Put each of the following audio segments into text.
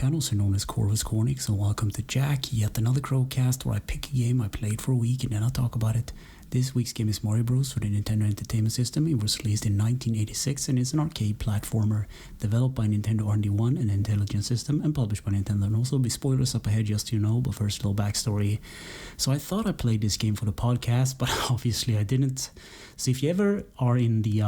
Kråkan, also known as Corvus Cornix, and welcome to Yacc, yet another Crowcast where I pick a game I played for a week and then I talk about it. This week's game is Mario Bros. For the Nintendo Entertainment System. It was released in 1986 and is an arcade platformer developed by Nintendo R&D1 and Intelligent System and published by Nintendo. And also, be spoilers up ahead just so you know, but first a little backstory. So I thought I played this game for the podcast, but obviously I didn't. So if you ever are in the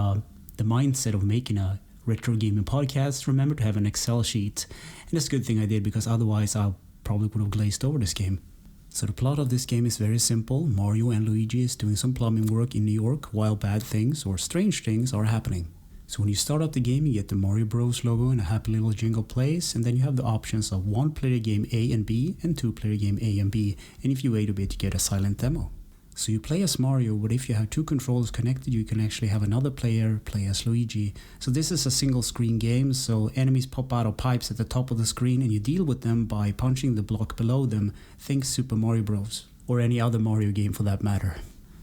mindset of making a retro gaming podcast, remember to have an Excel sheet. And that's a good thing I did, because otherwise I probably would have glazed over this game. So the plot of this game is very simple. Mario and Luigi is doing some plumbing work in New York while bad things or strange things are happening. So when you start up the game, you get the Mario Bros logo and a happy little jingle plays, and then you have the options of 1-player game A and B and 2-player game A and B, and if you wait a bit you get a silent demo. So you play as Mario, but if you have two controllers connected, you can actually have another player play as Luigi. So this is a single screen game, so enemies pop out of pipes at the top of the screen and you deal with them by punching the block below them. Think Super Mario Bros. Or any other Mario game for that matter.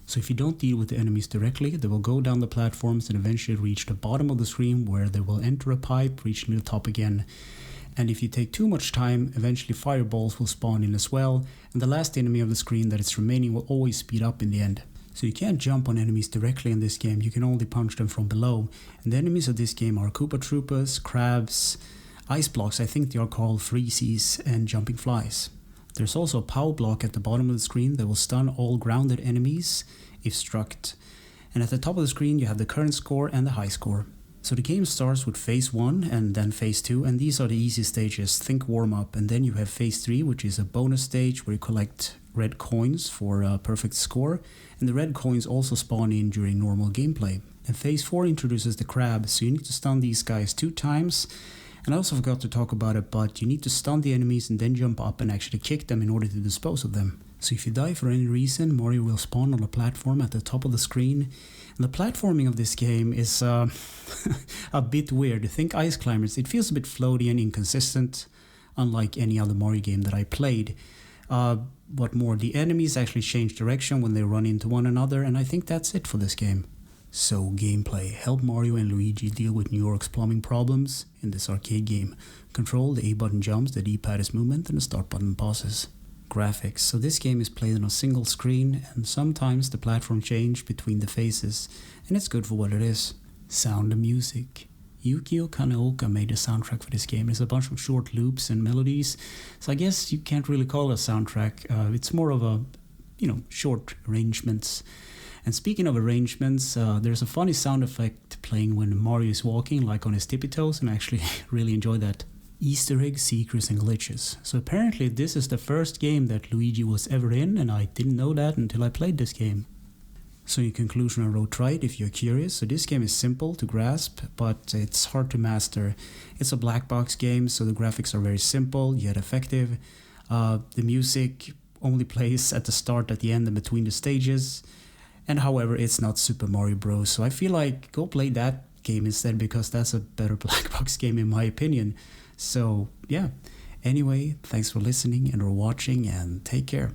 So if you don't deal with the enemies directly, they will go down the platforms and eventually reach the bottom of the screen, where they will enter a pipe, reaching the top again. And if you take too much time, eventually fireballs will spawn in as well, and the last enemy of the screen that is remaining will always speed up in the end. So you can't jump on enemies directly in this game, you can only punch them from below. And the enemies of this game are Koopa Troopas, crabs, ice blocks, I think they are called freezies, and jumping flies. There's also a power block at the bottom of the screen that will stun all grounded enemies if struck. And at the top of the screen you have the current score and the high score. So the game starts with phase 1 and then phase 2, and these are the easy stages, think warm up. And then you have phase 3, which is a bonus stage where you collect red coins for a perfect score, and the red coins also spawn in during normal gameplay. And phase 4 introduces the crab, so you need to stun these guys 2 times. And I also forgot to talk about it, but you need to stun the enemies and then jump up and actually kick them in order to dispose of them. So if you die for any reason, Mario will spawn on a platform at the top of the screen. And the platforming of this game is a bit weird. Think Ice Climbers. It feels a bit floaty and inconsistent, unlike any other Mario game that I played. What more, the enemies actually change direction when they run into one another, and I think that's it for this game. So gameplay. Help Mario and Luigi deal with New York's plumbing problems in this arcade game. Control, the A button jumps, the D-pad is movement, and the start button pauses. Graphics. So this game is played on a single screen, and sometimes the platform change between the phases, and it's good for what it is. Sound and music. Yukio Kaneoka made the soundtrack for this game. There's a bunch of short loops and melodies, so I guess you can't really call it a soundtrack. It's more of a, short arrangements. And speaking of arrangements, there's a funny sound effect playing when Mario is walking, like on his tippy toes, and I actually really enjoy that. Easter eggs, secrets, and glitches. So apparently this is the first game that Luigi was ever in, and I didn't know that until I played this game. So in conclusion, I wrote, try it if you're curious. So this game is simple to grasp, but it's hard to master. It's a black box game, so the graphics are very simple yet effective. The music only plays at the start, at the end, and between the stages. And however, it's not Super Mario Bros. So I feel like go play that game instead, because that's a better black box game in my opinion. So yeah, anyway, thanks for listening and or watching, and take care.